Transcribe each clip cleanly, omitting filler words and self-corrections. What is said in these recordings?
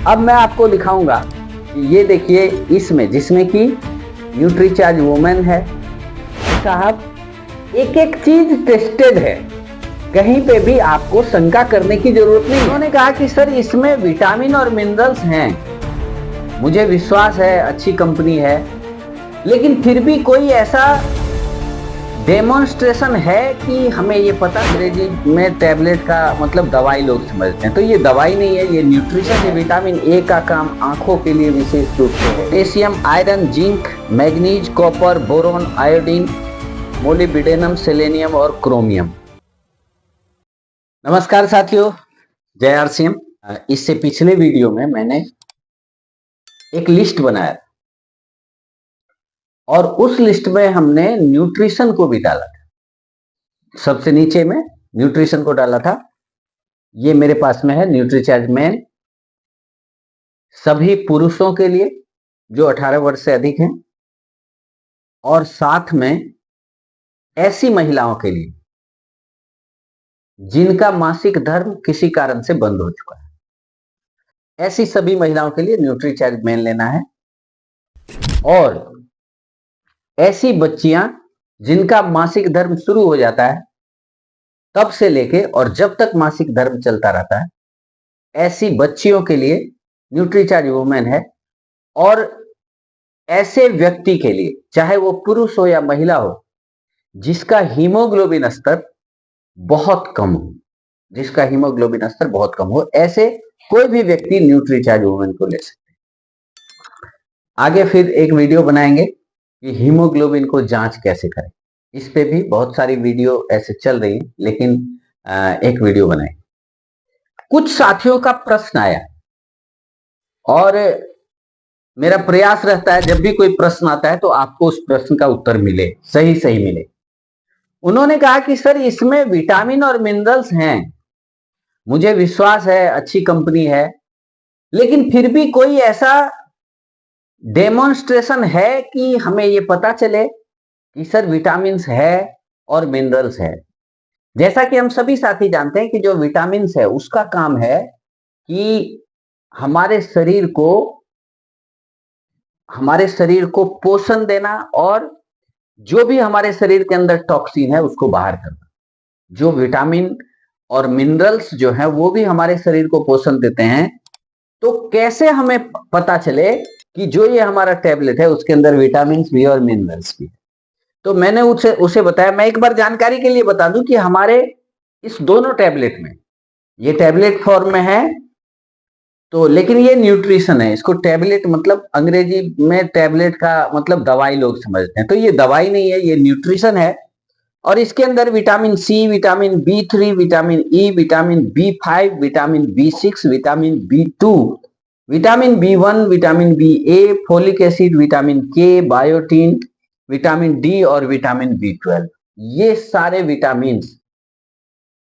अब मैं आपको दिखाऊंगा कि ये देखिए इसमें, जिसमें कि न्यूट्रीचार्ज वुमेन है साहब, एक एक चीज टेस्टेड है, कहीं पे भी आपको शंका करने की जरूरत नहीं। उन्होंने कहा कि सर इसमें विटामिन और मिनरल्स हैं, मुझे विश्वास है अच्छी कंपनी है, लेकिन फिर भी कोई ऐसा डेमोन्स्ट्रेशन है कि हमें ये पता, अंग्रेजी में टैबलेट का मतलब दवाई लोग समझते हैं, तो ये दवाई नहीं है, ये न्यूट्रिशन है। विटामिन ए का काम आंखों के लिए विशेष रूप से है। Potassium, iron, zinc, manganese, copper, boron, iodine, molybdenum, selenium और क्रोमियम। नमस्कार साथियों, जय आरसीएम। इससे पिछले वीडियो में मैंने एक लिस्ट बनाया और उस लिस्ट में हमने न्यूट्रिशन को भी डाला था। सबसे नीचे में न्यूट्रिशन को डाला था। ये मेरे पास में है न्यूट्रीचार्ज मैन, सभी पुरुषों के लिए जो 18 वर्ष से अधिक हैं, और साथ में ऐसी महिलाओं के लिए जिनका मासिक धर्म किसी कारण से बंद हो चुका है। ऐसी सभी महिलाओं के लिए न्यूट्रीचार्ज मैन लेना है। और ऐसी बच्चियां जिनका मासिक धर्म शुरू हो जाता है तब से लेके और जब तक मासिक धर्म चलता रहता है, ऐसी बच्चियों के लिए न्यूट्रीचार्ज वुमेन है। और ऐसे व्यक्ति के लिए, चाहे वो पुरुष हो या महिला हो, जिसका हीमोग्लोबिन स्तर बहुत कम हो, जिसका हीमोग्लोबिन स्तर बहुत कम हो, ऐसे कोई भी व्यक्ति न्यूट्रीचार्ज वुमेन को ले सकते हैं। आगे फिर एक वीडियो बनाएंगे कि हीमोग्लोबिन को जांच कैसे करें। इस पे भी बहुत सारी वीडियो ऐसे चल रही है, लेकिन एक वीडियो बनाएंगे। कुछ साथियों का प्रश्न आया और मेरा प्रयास रहता है जब भी कोई प्रश्न आता है तो आपको उस प्रश्न का उत्तर मिले, सही सही मिले। उन्होंने कहा कि सर इसमें विटामिन और मिनरल्स हैं, मुझे विश्वास है अच्छी कंपनी है, लेकिन फिर भी कोई ऐसा डेमोन्स्ट्रेशन है कि हमें ये पता चले कि सर विटामिन्स है और मिनरल्स है। जैसा कि हम सभी साथी जानते हैं कि जो विटामिन्स है उसका काम है कि हमारे शरीर को पोषण देना और जो भी हमारे शरीर के अंदर टॉक्सिन है उसको बाहर करना। जो विटामिन और मिनरल्स जो है वो भी हमारे शरीर को पोषण देते हैं। तो कैसे हमें पता चले कि जो ये हमारा टैबलेट है उसके अंदर विटामिन भी और मिनरल्स भी? तो मैंने उसे बताया, मैं एक बार जानकारी के लिए बता दूं कि हमारे इस दोनों टैबलेट में, ये टैबलेट फॉर्म में है तो, लेकिन ये न्यूट्रिशन है। इसको टैबलेट मतलब अंग्रेजी में टैबलेट का मतलब दवाई लोग समझते हैं, तो ये दवाई नहीं है, ये न्यूट्रिशन है। और इसके अंदर vitamin C, vitamin B3, vitamin E, vitamin B5, vitamin B6, vitamin बी2, vitamin B1, vitamin B ए, फोलिक एसिड, विटामिन के, बायोटीन, विटामिन डी और विटामिन बी12, ये सारे विटामिन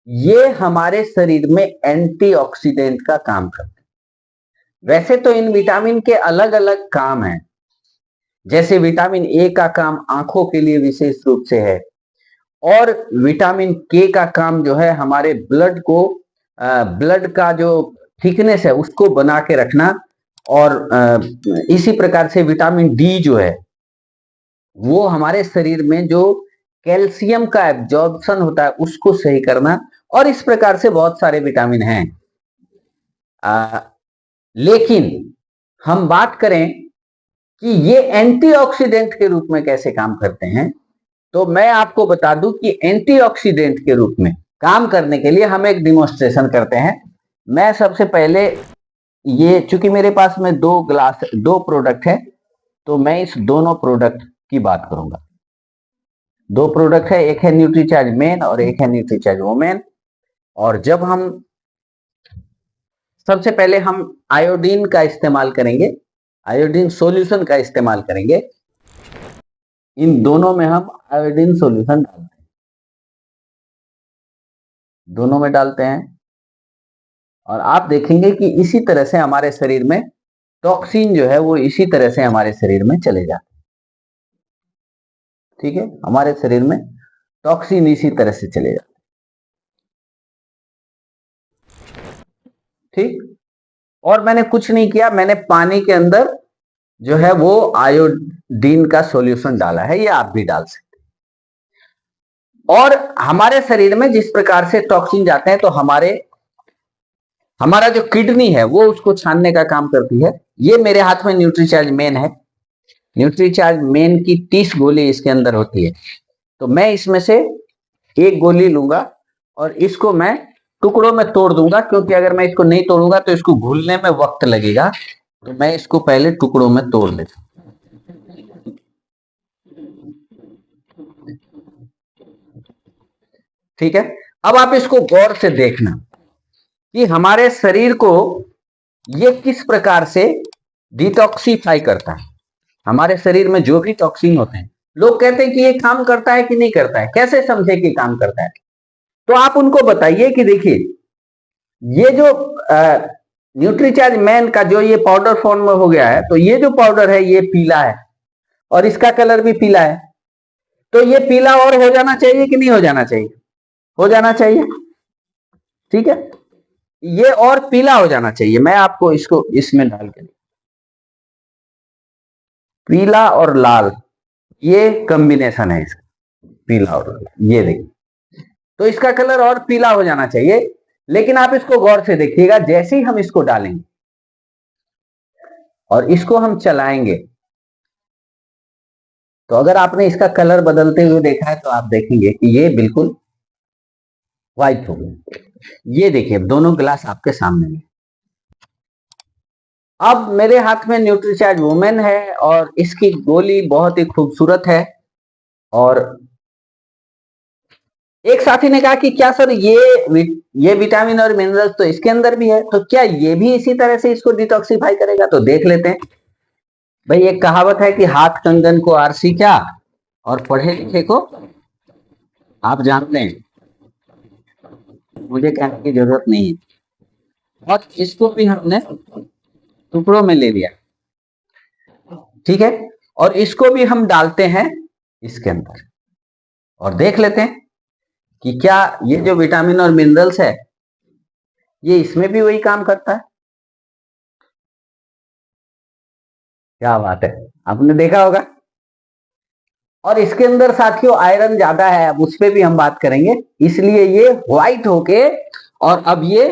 ये हमारे शरीर में एंटीऑक्सीडेंट का काम करते हैं। वैसे तो इन विटामिन के अलग अलग काम हैं, जैसे विटामिन ए का काम आंखों के लिए विशेष रूप से है, और विटामिन के का काम जो है हमारे ब्लड का जो थिकनेस है उसको बना के रखना। और इसी प्रकार से विटामिन डी जो है वो हमारे शरीर में जो कैल्शियम का एब्जॉर्प्शन होता है उसको सही करना। और इस प्रकार से बहुत सारे विटामिन हैं। लेकिन हम बात करें कि ये एंटीऑक्सीडेंट के रूप में कैसे काम करते हैं, तो मैं आपको बता दूं कि एंटीऑक्सीडेंट के रूप में काम करने के लिए हम एक डिमोन्स्ट्रेशन करते हैं। मैं सबसे पहले ये, चूंकि मेरे पास में दो प्रोडक्ट है, तो मैं इस दोनों प्रोडक्ट की बात करूंगा। दो प्रोडक्ट है, एक है न्यूट्रीचार्ज मेन और एक है न्यूट्रीचार्ज वुमेन। और जब हम सबसे पहले हम आयोडीन का इस्तेमाल करेंगे, आयोडीन सॉल्यूशन का इस्तेमाल करेंगे। इन दोनों में हम आयोडीन सॉल्यूशन डालते हैं, दोनों में डालते हैं, और आप देखेंगे कि इसी तरह से हमारे शरीर में टॉक्सिन जो है वो इसी तरह से हमारे शरीर में चले जाते हैं। ठीक है, हमारे शरीर में टॉक्सिन इसी तरह से चले जाते हैं। ठीक, और मैंने कुछ नहीं किया, मैंने पानी के अंदर जो है वो आयोडीन का सॉल्यूशन डाला है, ये आप भी डाल सकते हैं। और हमारे शरीर में जिस प्रकार से टॉक्सिन जाते हैं तो हमारा जो किडनी है वो उसको छानने का काम करती है। ये मेरे हाथ में न्यूट्रीचार्ज मेन है। न्यूट्रीचार्ज मेन की 30 गोली इसके अंदर होती है। तो मैं इसमें से एक गोली लूंगा और इसको मैं टुकड़ों में तोड़ दूंगा, क्योंकि अगर मैं इसको नहीं तोड़ूंगा तो इसको घुलने में वक्त लगेगा। तो मैं इसको पहले टुकड़ों में तोड़ लेता हूं। ठीक है, अब आप इसको गौर से देखना कि हमारे शरीर को ये किस प्रकार से डिटॉक्सिफाई करता है। हमारे शरीर में जो भी टॉक्सिन होते हैं, लोग कहते हैं कि ये काम करता है कि नहीं करता है, कैसे समझे कि काम करता है? तो आप उनको बताइए कि देखिए, ये जो न्यूट्रीचार्ज मैन का जो ये पाउडर फॉर्म में हो गया है, तो ये जो पाउडर है ये पीला है और इसका कलर भी पीला है। तो ये पीला और हो जाना चाहिए कि नहीं हो जाना चाहिए? हो जाना चाहिए। ठीक है, ये और पीला हो जाना चाहिए। मैं आपको इसको इसमें डाल के, पीला और लाल, ये कॉम्बिनेशन है इसका, पीला और लाल, ये देखिए। तो इसका कलर और पीला हो जाना चाहिए। लेकिन आप इसको गौर से देखिएगा, जैसे ही हम इसको डालेंगे और इसको हम चलाएंगे, तो अगर आपने इसका कलर बदलते हुए देखा है तो आप देखेंगे कि ये बिल्कुल व्हाइट हो गया। ये देखिए, दोनों ग्लास आपके सामने में। अब मेरे हाथ में न्यूट्रीचार्ज वुमेन है और इसकी गोली बहुत ही खूबसूरत है। और एक साथी ने कहा कि क्या सर, ये विटामिन और मिनरल्स तो इसके अंदर भी है, तो क्या ये भी इसी तरह से इसको डिटॉक्सिफाई करेगा? तो देख लेते हैं। भाई, एक कहावत है कि हाथ कंगन को आरसी क्या, और पढ़े लिखे को, आप जानते हैं, मुझे कहने की जरूरत नहीं है। और इसको भी हमने टुकड़ों में ले लिया। ठीक है, और इसको भी हम डालते हैं इसके अंदर और देख लेते हैं कि क्या ये जो विटामिन और मिनरल्स है ये इसमें भी वही काम करता है। क्या बात है, आपने देखा होगा। और इसके अंदर साथियों आयरन ज्यादा है, अब उस पर भी हम बात करेंगे, इसलिए ये व्हाइट होके और अब ये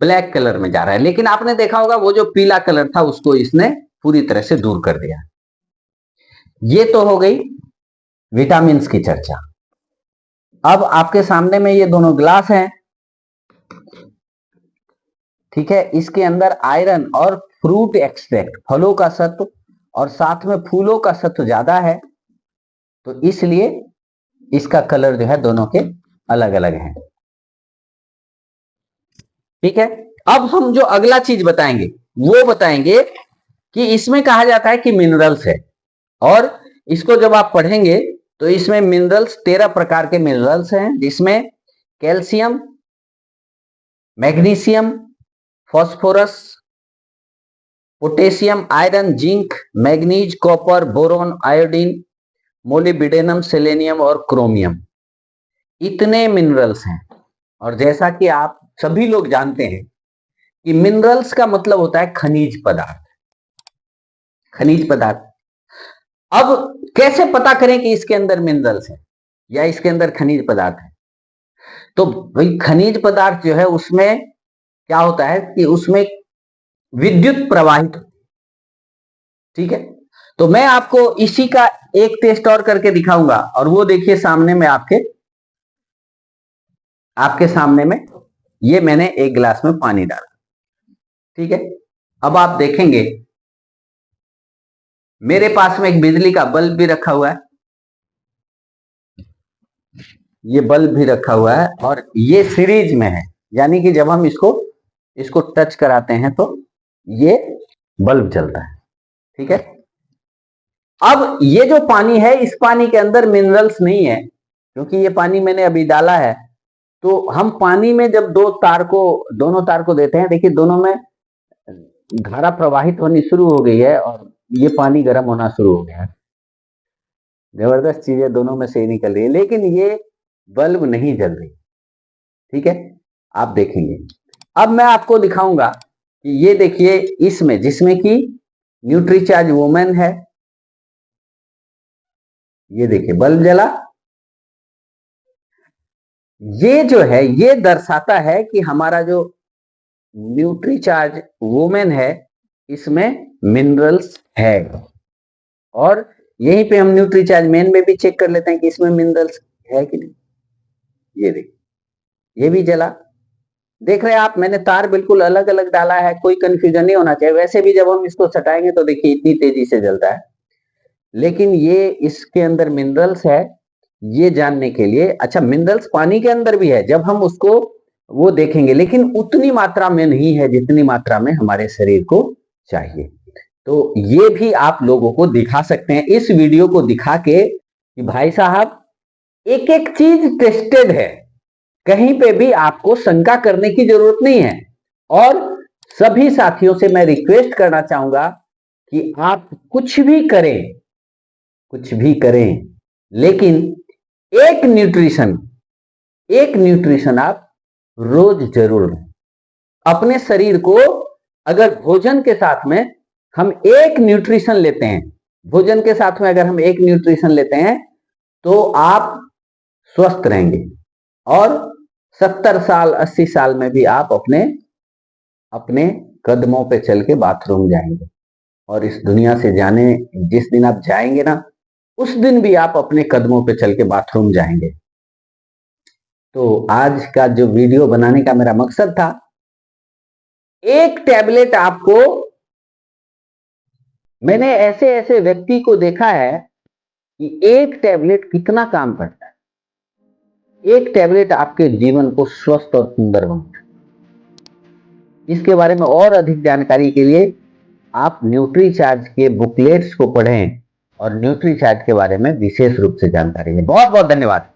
ब्लैक कलर में जा रहा है। लेकिन आपने देखा होगा वो जो पीला कलर था उसको इसने पूरी तरह से दूर कर दिया। ये तो हो गई विटामिन की चर्चा। अब आपके सामने में ये दोनों ग्लास हैं। ठीक है, इसके अंदर आयरन और फ्रूट एक्सट्रैक्ट, फलों का सत्व और साथ में फूलों का सत्व ज्यादा है, तो इसलिए इसका कलर जो है दोनों के अलग अलग है। ठीक है, अब हम जो अगला चीज बताएंगे वो बताएंगे कि इसमें कहा जाता है कि मिनरल्स है। और इसको जब आप पढ़ेंगे तो इसमें मिनरल्स 13 प्रकार के मिनरल्स हैं, जिसमें calcium, magnesium, phosphorus, potassium, iron, zinc, manganese, copper, boron, iodine, molybdenum, selenium और क्रोमियम, इतने मिनरल्स हैं। और जैसा कि आप सभी लोग जानते हैं कि मिनरल्स का मतलब होता है खनिज पदार्थ। खनिज पदार्थ। अब कैसे पता करें कि इसके अंदर मिनरल्स है या इसके अंदर खनिज पदार्थ है? तो भाई, खनिज पदार्थ जो है उसमें क्या होता है कि उसमें विद्युत प्रवाहित। ठीक है, तो मैं आपको इसी का एक टेस्ट और करके दिखाऊंगा। और वो देखिए सामने में आपके सामने में ये मैंने एक गिलास में पानी डाला। ठीक है, अब आप देखेंगे मेरे पास में एक बिजली का बल्ब भी रखा हुआ है। ये बल्ब भी रखा हुआ है और ये सीरीज में है, यानी कि जब हम इसको टच कराते हैं तो ये बल्ब जलता है। ठीक है, अब ये जो पानी है इस पानी के अंदर मिनरल्स नहीं है, क्योंकि ये पानी मैंने अभी डाला है। तो हम पानी में जब दोनों तार को देते हैं, देखिए दोनों में धारा प्रवाहित होनी शुरू हो गई है और ये पानी गर्म होना शुरू हो गया है। जबरदस्त चीजें दोनों में से ही निकल रही है, लेकिन ये बल्ब नहीं जल रही। ठीक है, आप देखेंगे। अब मैं आपको दिखाऊंगा कि ये देखिए इसमें, जिसमें कि न्यूट्रीचार्ज वुमेन है, ये देखिए बल्ब जला, ये जो है ये दर्शाता है कि हमारा जो न्यूट्रीचार्ज वुमेन है इसमें मिनरल्स है। और यहीं पे हम न्यूट्रीचार्ज मेन में भी चेक कर लेते हैं कि इसमें मिनरल्स है कि नहीं। ये देखिए ये भी जला, देख रहे हैं आप, मैंने तार बिल्कुल अलग अलग डाला है, कोई कंफ्यूजन नहीं होना चाहिए। वैसे भी जब हम इसको सटाएंगे तो देखिए इतनी तेजी से जलता है, लेकिन ये इसके अंदर मिनरल्स है ये जानने के लिए। अच्छा, मिनरल्स पानी के अंदर भी है, जब हम उसको वो देखेंगे, लेकिन उतनी मात्रा में नहीं है जितनी मात्रा में हमारे शरीर को चाहिए। तो ये भी आप लोगों को दिखा सकते हैं इस वीडियो को दिखा के कि भाई साहब एक एक चीज टेस्टेड है, कहीं पे भी आपको शंका करने की जरूरत नहीं है। और सभी साथियों से मैं रिक्वेस्ट करना चाहूंगा कि आप कुछ भी करें, कुछ भी करें, लेकिन एक न्यूट्रिशन आप रोज जरूर लें। अपने शरीर को अगर भोजन के साथ में हम एक न्यूट्रिशन लेते हैं, भोजन के साथ में अगर हम एक न्यूट्रिशन लेते हैं तो आप स्वस्थ रहेंगे और 70 साल 80 साल में भी आप अपने अपने कदमों पे चल के बाथरूम जाएंगे। और इस दुनिया से जाने, जिस दिन आप जाएंगे ना, उस दिन भी आप अपने कदमों पे चल के बाथरूम जाएंगे। तो आज का जो वीडियो बनाने का मेरा मकसद था, एक टैबलेट आपको, मैंने ऐसे ऐसे व्यक्ति को देखा है कि एक टैबलेट कितना काम करता है। एक टैबलेट आपके जीवन को स्वस्थ और सुंदर बनाता है। इसके बारे में और अधिक जानकारी के लिए आप न्यूट्रीचार्ज के बुकलेट्स को पढ़ें और न्यूट्रीचार्ज के बारे में विशेष रूप से जानकारी लें। बहुत बहुत धन्यवाद।